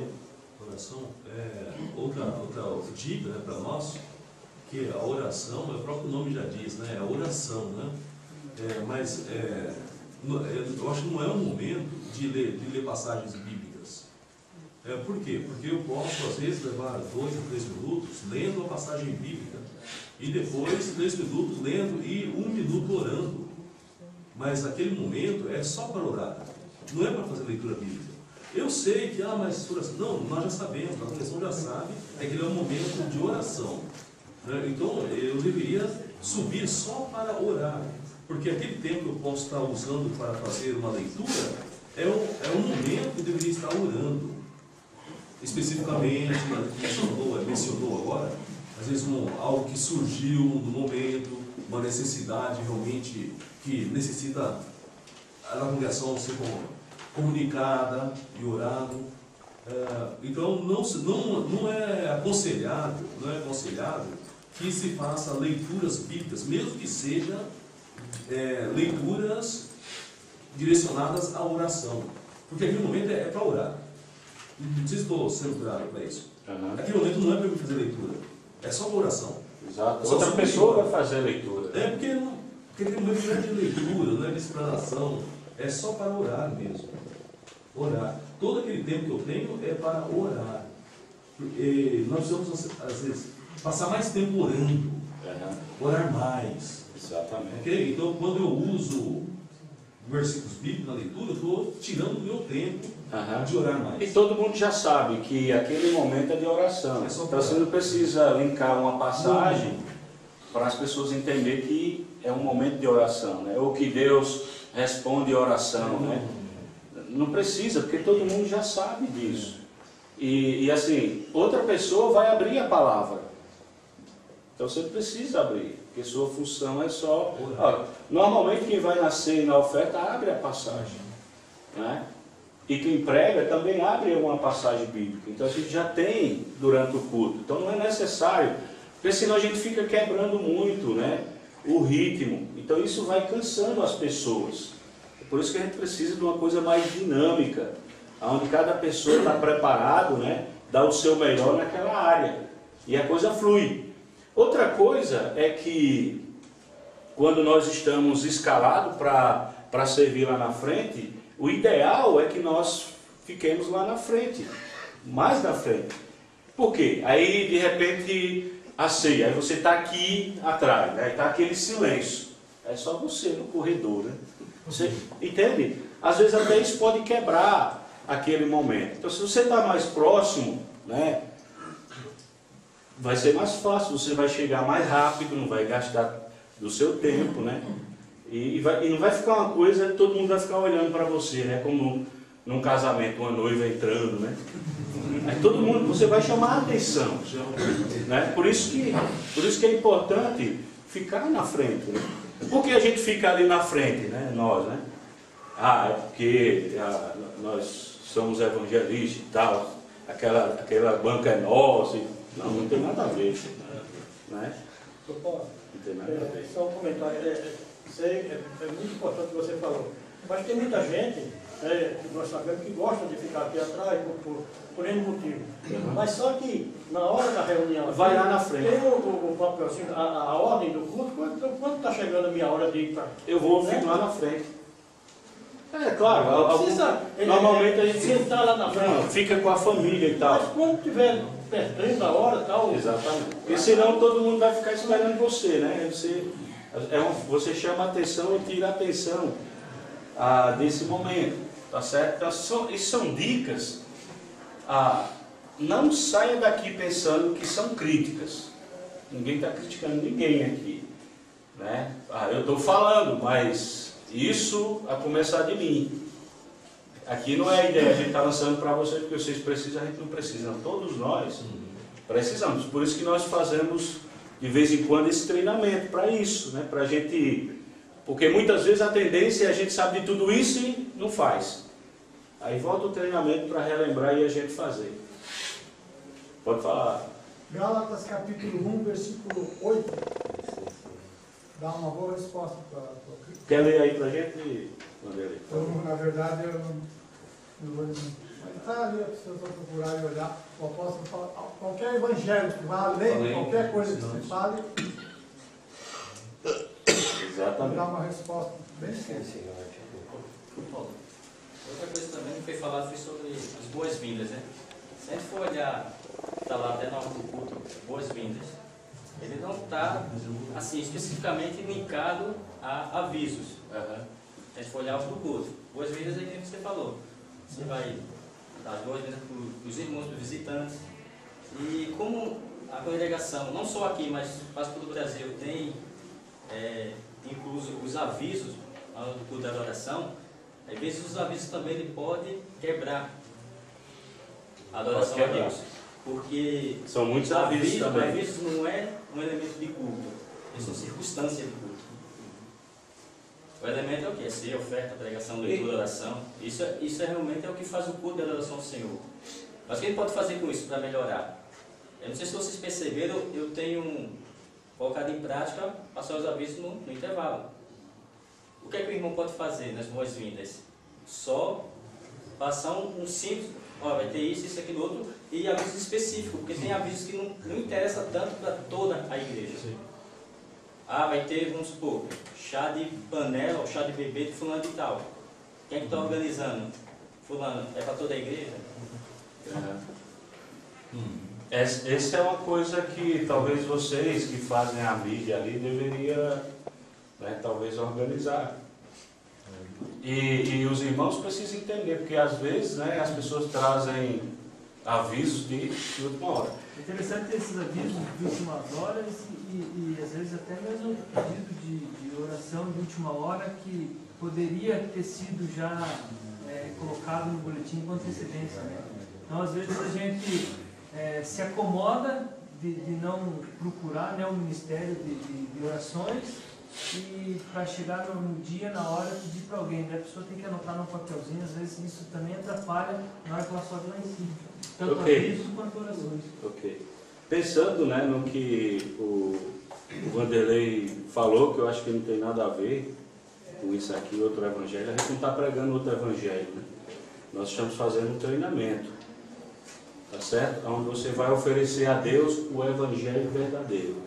Oração é outra dica, né, para nós, que a oração, o próprio nome já diz, né? É a oração, né? Mas eu acho que não é o momento de ler passagens bíblicas. Por quê? Porque eu posso, às vezes, levar 2 ou 3 minutos lendo a passagem bíblica, e depois 3 minutos lendo e 1 minuto orando. Mas aquele momento é só para orar, não é para fazer leitura bíblica. Eu sei que, mas oração. Não, nós já sabemos, a congregação já sabe, é que ele é um momento de oração. Então, eu deveria subir só para orar, porque aquele tempo que eu posso estar usando para fazer uma leitura, é um momento que eu deveria estar orando. Especificamente, mencionou agora, às vezes algo que surgiu no momento, uma necessidade realmente que necessita a congregação ser comunicada e orado. Então não é aconselhável que se faça leituras bíblicas, mesmo que sejam leituras direcionadas à oração, porque aquele momento é para orar. Não sei se estou sendo claro para isso. Aquele momento não é para eu fazer leitura, é só para oração. Exato. Outra pessoa vai fazer a leitura. Porque aquele momento não é de leitura, não é de explanação, é só para orar mesmo. Orar. Todo aquele tempo que eu tenho é para orar. Nós precisamos, às vezes, passar mais tempo orando. Orar mais. Exatamente. Okay? Então, quando eu uso versículos bíblicos na leitura, eu estou tirando o meu tempo de orar mais. E todo mundo já sabe que aquele momento é de oração. Então você não precisa linkar uma passagem para as pessoas entenderem que é um momento de oração, né? Ou que Deus responde oração, né? Não precisa, porque todo mundo já sabe disso. E assim, outra pessoa vai abrir a palavra. Então você precisa abrir, porque sua função é só... normalmente quem vai nascer na oferta abre a passagem, né? E quem prega também abre uma passagem bíblica. Então a gente já tem durante o culto. Então não é necessário, porque senão a gente fica quebrando muito, né, o ritmo. Então isso vai cansando as pessoas. É por isso que a gente precisa de uma coisa mais dinâmica, onde cada pessoa está preparado, né, dá o seu melhor naquela área. E a coisa flui. Outra coisa é que quando nós estamos escalados para servir lá na frente, o ideal é que nós fiquemos lá na frente, mais na frente. Por quê? Aí de repente a ceia, aí você está aqui atrás, né? Aí está aquele silêncio. É só você no corredor, né? Você entende? Às vezes até isso pode quebrar aquele momento. Então se você está mais próximo, né, vai ser mais fácil, você vai chegar mais rápido, não vai gastar do seu tempo, né? E não vai ficar uma coisa, todo mundo vai ficar olhando para você, né? Como num casamento, uma noiva entrando, né? Aí todo mundo, você vai chamar a atenção, né? Por isso que é importante ficar na frente, né? Por que a gente fica ali na frente, né? Nós, né? É porque nós somos evangelistas e tal, aquela banca é nossa. Não tem nada a ver, né? Não tem nada a ver. Só um comentário. É muito importante o que você falou. Mas tem muita gente, que nós sabemos, que gosta de ficar aqui atrás por N motivo. Mas só que na hora da reunião, vai lá na frente. Tem o papel assim, a ordem do culto, quando está chegando a minha hora de ir para... Eu vou ficar lá na frente. Claro, normalmente a gente sentar lá na frente. Fica com a família e tal. Mas quando tiver perto da hora e tal... Exatamente. Porque senão todo mundo vai ficar esperando você, né? Você chama a atenção e tira a atenção desse momento, tá certo? Então, isso são dicas. Não saia daqui pensando que são críticas. Ninguém está criticando ninguém aqui, né? Eu estou falando, mas isso a começar de mim. Aqui não é a ideia, a gente está lançando para vocês porque vocês precisam, a gente não precisa. Não. Todos nós precisamos. Por isso que nós fazemos de vez em quando esse treinamento para isso, né? Para a gente, porque muitas vezes a tendência é a gente sabe de tudo isso e não faz. Aí volta o treinamento para relembrar e a gente fazer. Pode falar. Gálatas capítulo 1, versículo 8. Dá uma boa resposta para o Cristo. Quer ler aí para a gente, Vanderlei? Então, na verdade, eu não vou tentar ali, se eu procurar e olhar, o apóstolo fala, qualquer evangelho que vá além, qualquer coisa que se fale, exatamente. Dá uma resposta bem simples. Outra coisa também que foi falado foi sobre as boas-vindas, né? Se a gente for olhar, está lá até na hora do culto, boas-vindas, ele não está, assim, especificamente linkado a avisos. Se a gente for olhar para o culto, boas-vindas é aquilo que você falou. Você vai dar as boas-vindas para os irmãos, para os visitantes. E como a congregação, não só aqui, mas quase todo o Brasil, tem incluso os avisos na hora do culto da adoração, às vezes os avisos também ele pode quebrar a adoração a Deus. Porque são muitos avisos também. Avisos não é um elemento de culto, eles são circunstâncias de culto. O elemento é o que? É ser, oferta, pregação, leitura, oração. Isso realmente é o que faz o culto da adoração ao Senhor. Mas o que a gente pode fazer com isso para melhorar? Eu não sei se vocês perceberam, eu tenho colocado em prática passar os avisos no intervalo. O que é que o irmão pode fazer nas boas-vindas? Só passar um simples, vai ter isso, aquilo, outro, e avisos específicos, porque tem avisos que não interessam tanto para toda a igreja. Sim. Vai ter, vamos supor, chá de panela ou chá de bebê de fulano e tal. Quem é que está organizando? Fulano, é para toda a igreja? Essa é uma coisa que talvez vocês que fazem a mídia ali deveriam, talvez organizar. E os irmãos precisam entender, porque às vezes as pessoas trazem avisos de última hora. É interessante ter esses avisos de últimas horas e às vezes até mesmo pedido de oração de última hora que poderia ter sido já colocado no boletim com antecedência. Então às vezes a gente se acomoda de não procurar o ministério de orações e para chegar no dia, na hora, pedir para alguém. A pessoa tem que anotar num papelzinho, às vezes isso também atrapalha na hora que ela sobe lá em cima. Tanto avisos quanto orações. Ok. Pensando no que o Vanderlei falou, que eu acho que não tem nada a ver com isso aqui, outro evangelho, a gente não está pregando outro evangelho. Nós estamos fazendo um treinamento. Tá certo? Onde você vai oferecer a Deus o evangelho verdadeiro.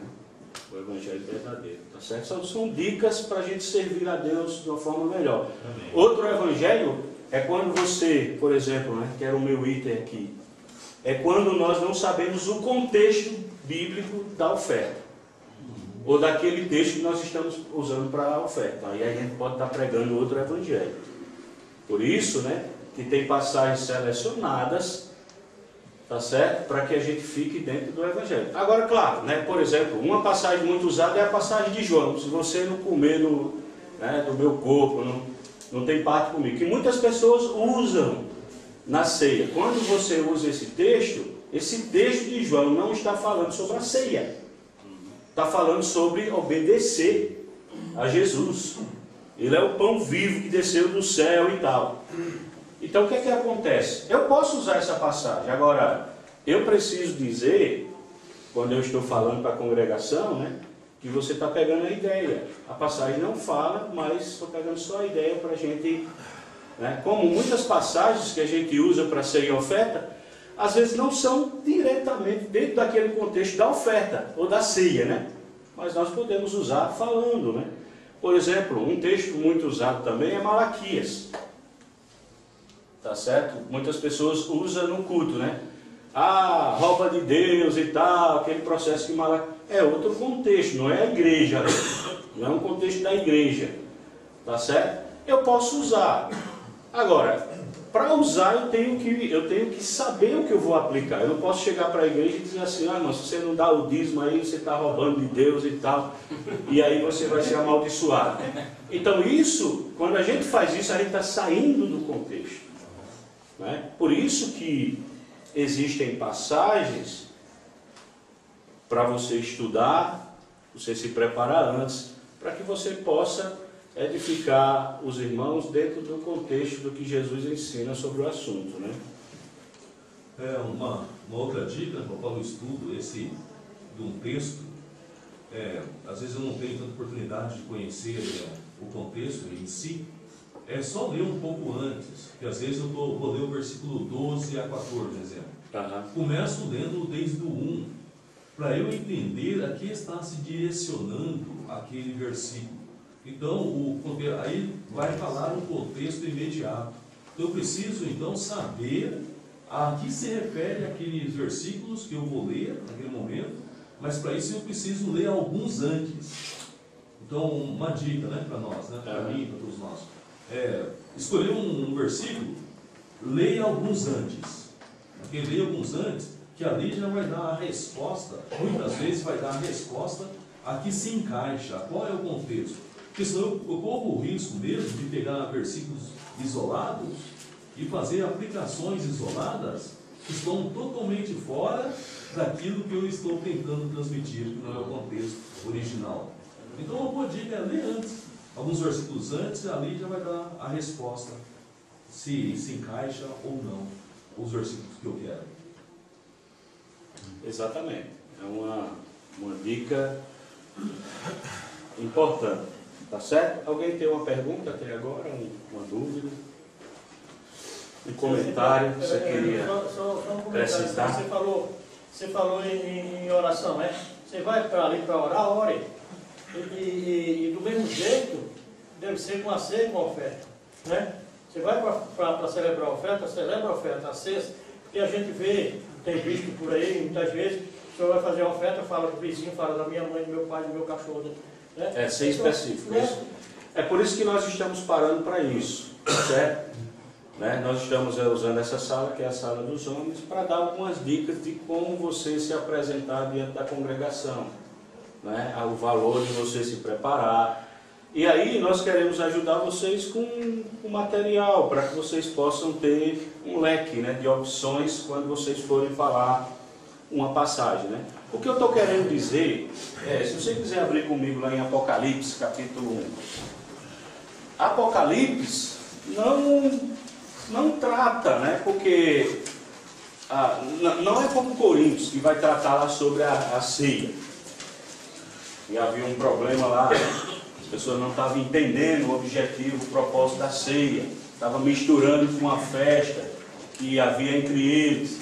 O evangelho verdadeiro. Tá certo? São dicas para a gente servir a Deus de uma forma melhor. Amém. Outro evangelho é quando você, por exemplo, que era o meu item aqui, é quando nós não sabemos o contexto bíblico da oferta. Ou daquele texto que nós estamos usando para a oferta. Aí a gente pode estar pregando outro evangelho. Por isso, que tem passagens selecionadas, tá certo? Para que a gente fique dentro do evangelho. Agora, claro, por exemplo, uma passagem muito usada é a passagem de João. Se você não comer do meu corpo, não tem parte comigo. Que muitas pessoas usam na ceia. Quando você usa esse texto de João não está falando sobre a ceia. Está falando sobre obedecer a Jesus. Ele é o pão vivo que desceu do céu e tal. Então o que é que acontece? Eu posso usar essa passagem. Agora, eu preciso dizer, quando eu estou falando para a congregação, que você está pegando a ideia. A passagem não fala, mas estou pegando só a ideia para a gente... Como muitas passagens que a gente usa para ceia e oferta, às vezes não são diretamente dentro daquele contexto da oferta ou da ceia, mas nós podemos usar falando. Por exemplo, um texto muito usado também é Malaquias. Tá certo? Muitas pessoas usam no culto, roupa de Deus e tal, aquele processo que Malaquias... É outro contexto, não é a igreja, não é um contexto da igreja. Tá certo? Eu posso usar. Agora, para usar eu tenho que saber o que eu vou aplicar. Eu não posso chegar para a igreja e dizer assim, mas se você não dá o dízimo aí, você está roubando de Deus e tal, e aí você vai ser amaldiçoado. Então isso, quando a gente faz isso, a gente está saindo do contexto. Por isso que existem passagens para você estudar, você se preparar antes, para que você possa edificar os irmãos dentro do contexto do que Jesus ensina sobre o assunto. Uma outra dica para o estudo de um texto, às vezes eu não tenho tanta oportunidade de conhecer o contexto em si, é só ler um pouco antes, que às vezes eu vou ler o versículo 12 a 14, exemplo. Começo lendo desde o 1, para eu entender a que está se direcionando aquele versículo. Então, aí vai falar um contexto imediato. Eu preciso, então, saber Aqui se refere àqueles versículos que eu vou ler naquele momento, mas para isso eu preciso ler alguns antes. Então, uma dica, né, para nós, né, para mim, para todos nós. Escolher um versículo, leia alguns antes. Porque leia alguns antes, que ali já vai dar a resposta, muitas vezes vai dar a resposta a que se encaixa, qual é o contexto. Porque senão eu corro o risco mesmo de pegar versículos isolados e fazer aplicações isoladas que estão totalmente fora daquilo que eu estou tentando transmitir, que não é o contexto original. Então, uma boa dica é ler antes, alguns versículos antes, e ali já vai dar a resposta, se encaixa ou não os versículos que eu quero. Exatamente. É uma dica importante. Tá certo? Alguém tem uma pergunta até agora? Uma dúvida? Um comentário que você queria só um comentário. acrescentar? Você falou em oração, né? Você vai para ali para orar, ore. E do mesmo jeito, deve ser com a ceia e com a oferta, né? Você vai para celebrar a oferta, celebra a oferta, a ceia, porque a gente vê, tem visto por aí, muitas vezes, o senhor vai fazer a oferta, fala do vizinho, fala da minha mãe, do meu pai, do meu cachorro, né? Ser específico. Né? É por isso que nós estamos parando para isso, certo? Né? Nós estamos usando essa sala, que é a sala dos homens, para dar algumas dicas de como você se apresentar diante da congregação, né? O valor de você se preparar. E aí nós queremos ajudar vocês com material, para que vocês possam ter um leque, né, de opções quando vocês forem falar uma passagem. Né? O que eu estou querendo dizer é, se você quiser abrir comigo lá em Apocalipse, capítulo 1. Apocalipse não trata, né, porque não é como Coríntios, que vai tratar lá sobre a ceia. E havia um problema lá, né? As pessoas não estavam entendendo o objetivo, o propósito da ceia. Estavam misturando com uma festa que havia entre eles.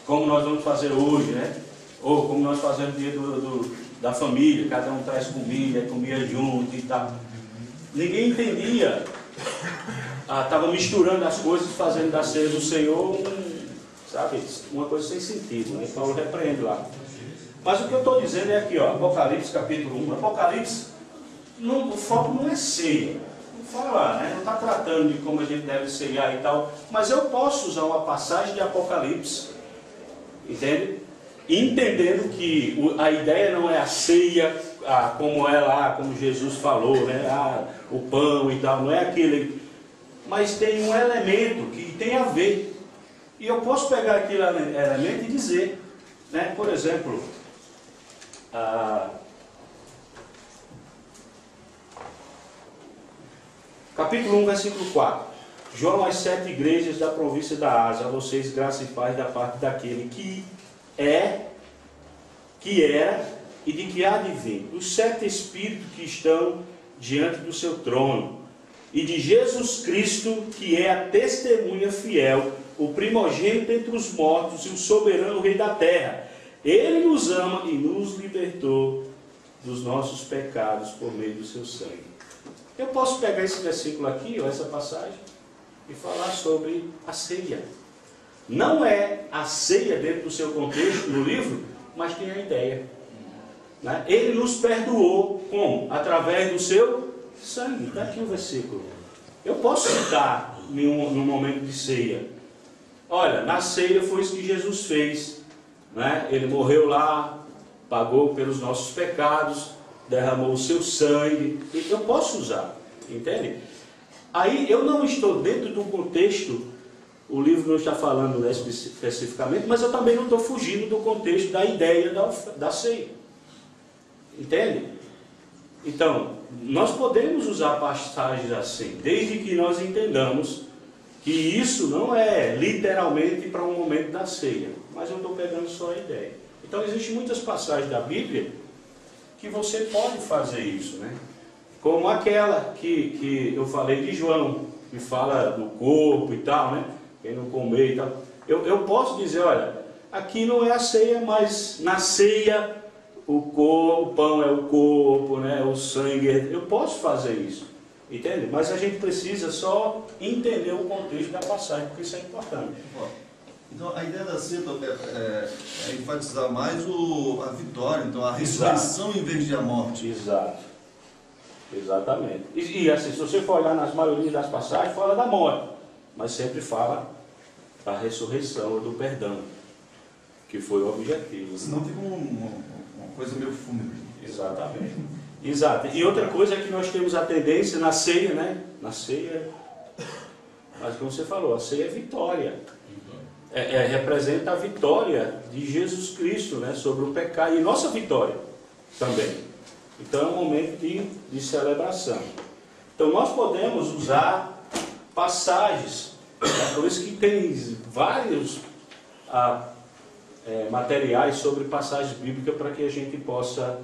Como nós vamos fazer hoje, né? Ou como nós fazemos no dia da família. Cada um traz comida, comia junto e tal. Ninguém entendia. Estava misturando as coisas, fazendo da ceia do Senhor, sabe? Uma coisa sem sentido. Né? Paulo repreende lá. Mas o que eu estou dizendo é aqui, ó, Apocalipse capítulo 1. Apocalipse, o foco não é ceia. Não fala lá, né? Não está tratando de como a gente deve ceiar e tal. Mas eu posso usar uma passagem de Apocalipse, entende? Entendendo que a ideia não é a ceia, como é lá, como Jesus falou, né? O pão e tal, não é aquele. Mas tem um elemento que tem a ver. E eu posso pegar aquele elemento e dizer, né? Por exemplo, capítulo 1, versículo 4. João às 7 igrejas da província da Ásia, a vocês graça e paz da parte daquele que era e de que há de vir, os 7 espíritos que estão diante do seu trono, e de Jesus Cristo, que é a testemunha fiel, o primogênito entre os mortos e o soberano rei da terra. Ele nos ama e nos libertou dos nossos pecados por meio do seu sangue. Eu posso pegar esse versículo aqui, ou essa passagem, e falar sobre a ceia. Não é a ceia dentro do seu contexto no livro, mas tem a ideia. Né? Ele nos perdoou, como? Através do seu sangue. Está aqui o versículo. Eu posso citar num momento de ceia. Olha, na ceia foi isso que Jesus fez. Né? Ele morreu lá, pagou pelos nossos pecados, derramou o seu sangue. Eu posso usar, entende? Aí eu não estou dentro do contexto, o livro não está falando, né, especificamente, mas eu também não estou fugindo do contexto da ideia da ceia. Entende? Então, nós podemos usar passagens assim, desde que nós entendamos que isso não é literalmente para um momento da ceia, mas eu estou pegando só a ideia. Então, existem muitas passagens da Bíblia que você pode fazer isso, né? Como aquela que eu falei de João, que fala do corpo e tal, né? Quem não comer e tal. Eu posso dizer, olha, aqui não é a ceia, mas na ceia o pão é o corpo, né? O sangue, eu posso fazer isso, entende? Mas a gente precisa só entender o contexto da passagem, porque isso é importante. Então, a ideia da ceia é enfatizar mais a vitória, então a ressurreição em vez de a morte. Exato. Exatamente. E assim, se você for olhar nas maioria das passagens, fala da morte, mas sempre fala da ressurreição, do perdão, que foi o objetivo. Senão fica uma coisa meio fúnebre. Exatamente. Exato. E outra coisa é que nós temos a tendência na ceia, né? Na ceia, mas como você falou, a ceia é vitória. Representa a vitória de Jesus Cristo, né? Sobre o pecado e nossa vitória também. Então é um momento de celebração. Então nós podemos usar passagens, né? Por isso que tem vários materiais sobre passagens bíblicas para que a gente possa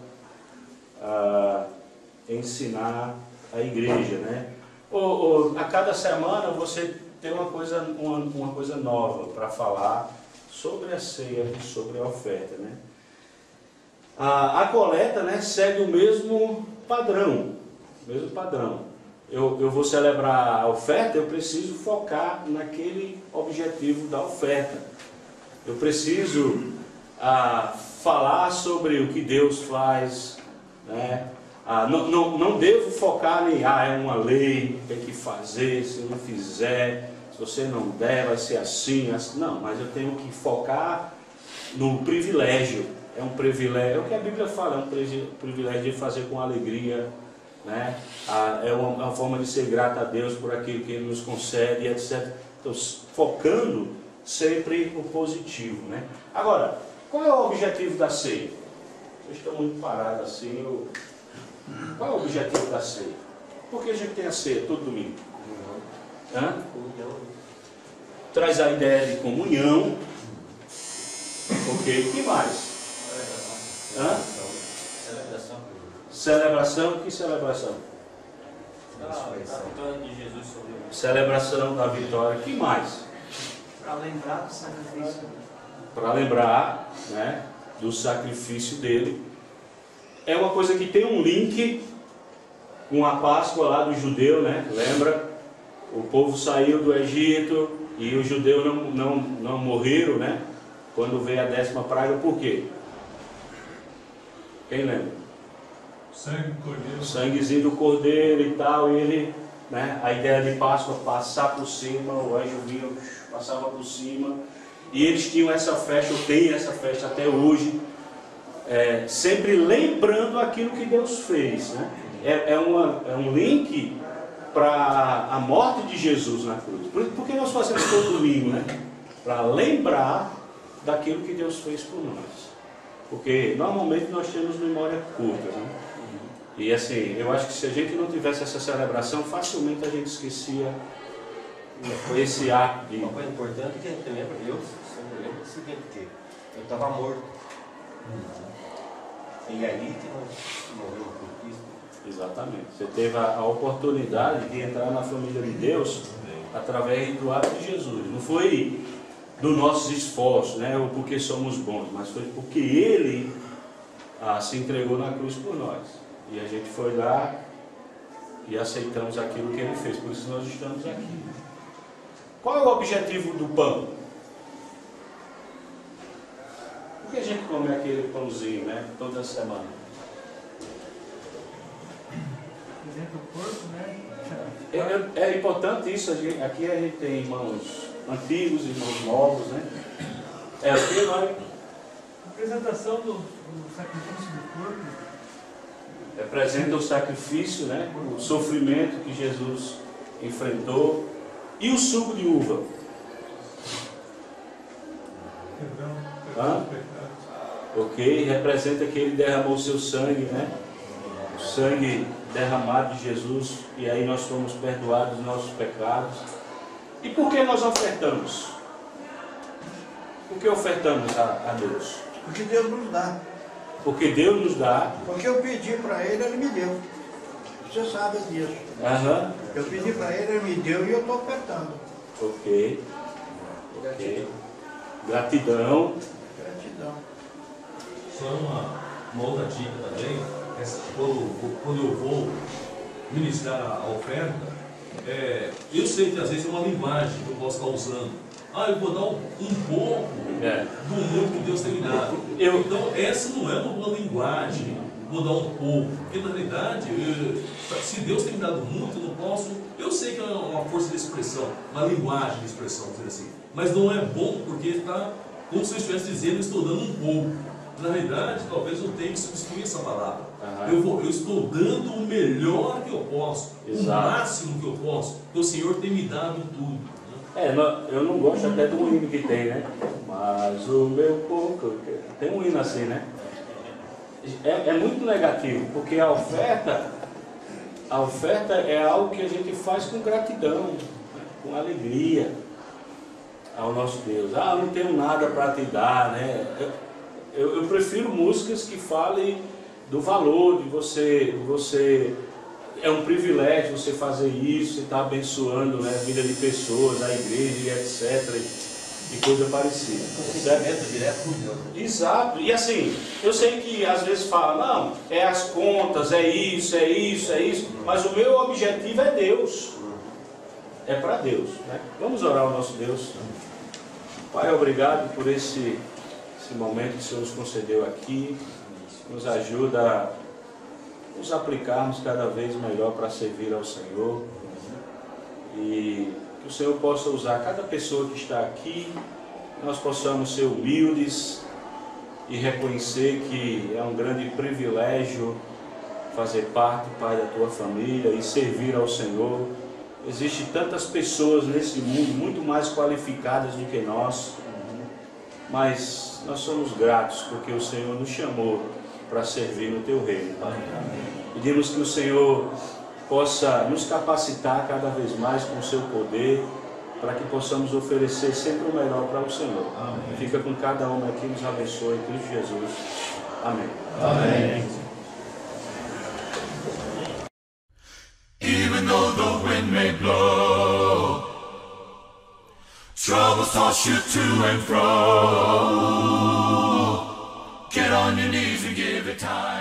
ensinar a igreja, né? A cada semana você tem uma coisa nova para falar sobre a ceia e sobre a oferta, né? A coleta, né, segue o mesmo padrão. Eu vou celebrar a oferta, eu preciso focar naquele objetivo da oferta. Eu preciso falar sobre o que Deus faz, né? Não devo focar em é uma lei, tem que fazer, se não fizer, se você não der, vai ser assim. Não, mas eu tenho que focar no privilégio. É um privilégio, é o que a Bíblia fala, é um privilégio de fazer com alegria, né? É uma forma de ser grato a Deus por aquilo que Ele nos concede, etc. Então, focando sempre o positivo, né? Agora, qual é o objetivo da ceia? Vocês estão muito parados assim. Qual é o objetivo da ceia? Por que a gente tem a ceia todo domingo? Traz a ideia de comunhão. Ok, o que mais? Celebração. Que celebração? A vitória de Jesus sobre nós. Celebração da vitória. Que mais? Para lembrar do sacrifício. Para lembrar, né, do sacrifício dele. É uma coisa que tem um link com a Páscoa lá do judeu, né? Lembra? O povo saiu do Egito e os judeus não morreram, né? Quando veio a 10ª praga, por quê? Quem lembra? Sangue do cordeiro. O sanguezinho do cordeiro e tal, e ele, né? A ideia de Páscoa, passar por cima, o anjo vinha, passava por cima, e eles tinham essa festa, ou tem essa festa até hoje, sempre lembrando aquilo que Deus fez, né? É um link para a morte de Jesus na cruz. Por que nós fazemos todo domingo, né? Para lembrar daquilo que Deus fez por nós. Porque normalmente nós temos memória curta, né? E assim, eu acho que se a gente não tivesse essa celebração, facilmente a gente esquecia esse ato de... Uma coisa importante é que a gente lembra, eu sempre lembro o seguinte, que eu estava morto. E ali que nós morremos por Cristo. Exatamente. Você teve a oportunidade de entrar na família de Deus através do ato de Jesus. Não foi do nossos esforços, né, ou porque somos bons, mas foi porque Ele se entregou na cruz por nós. E a gente foi lá e aceitamos aquilo que Ele fez. Por isso nós estamos aqui. Qual é o objetivo do pão? Por que a gente come aquele pãozinho, né, toda semana? Do corpo, né? É importante isso. Aqui a gente tem irmãos antigos, irmãos novos, né? Aqui nós... Apresentação do sacrifício do corpo. Representa o sacrifício, né? O sofrimento que Jesus enfrentou. E o suco de uva? Ok, representa que Ele derramou o seu sangue, né? O sangue derramado de Jesus, e aí nós fomos perdoados dos nossos pecados. E por que nós ofertamos? Por que ofertamos a Deus? Porque Deus nos dá. Porque Deus nos dá. Porque eu pedi para Ele, Ele me deu. Você sabe disso. Eu pedi para Ele, Ele me deu e eu estou ofertando. Ok. Gratidão. Gratidão. Só uma outra dica também, quando eu vou ministrar a oferta, eu sei que às vezes é uma linguagem que eu posso estar usando, eu vou dar um pouco do muito que Deus tem me dado. Então, essa não é uma boa linguagem, vou dar um pouco. Porque, na verdade, se Deus tem me dado muito, eu não posso... Eu sei que é uma força de expressão, uma linguagem de expressão, vamos dizer assim. Mas não é bom porque está como se eu estivesse dizendo, eu estou dando um pouco. Na verdade, talvez eu tenha que substituir essa palavra. Eu estou dando o melhor que eu posso, o máximo que eu posso, porque o Senhor tem me dado tudo. Eu não gosto até do hino que tem, né? Mas o meu pouco, tem um hino assim, né? É muito negativo, porque a oferta é algo que a gente faz com gratidão, com alegria ao nosso Deus. Não tenho nada para te dar, né? Eu prefiro músicas que falem do valor de você. É um privilégio você fazer isso, você está abençoando, né, a vida de pessoas, a igreja e etc. E coisa parecida. Consentimento direto com Deus. Exato. E assim, eu sei que às vezes fala, não, é as contas, é isso. Mas o meu objetivo é Deus. É para Deus, né? Vamos orar ao nosso Deus. Pai, obrigado por esse momento que o Senhor nos concedeu aqui. Nos ajuda a nos aplicarmos cada vez melhor para servir ao Senhor. E que o Senhor possa usar cada pessoa que está aqui, nós possamos ser humildes e reconhecer que é um grande privilégio fazer parte, Pai, da Tua família e servir ao Senhor. Existem tantas pessoas nesse mundo muito mais qualificadas do que nós, mas nós somos gratos porque o Senhor nos chamou para servir no Teu reino, Pai. Pedimos que o Senhor possa nos capacitar cada vez mais com o Seu poder, para que possamos oferecer sempre o melhor para o Senhor. Amém. Fica com cada um aqui, nos abençoe em Cristo Jesus. Amém. Amém. Even though the wind may blow, troubles toss you to and fro, get on your knees and give it time.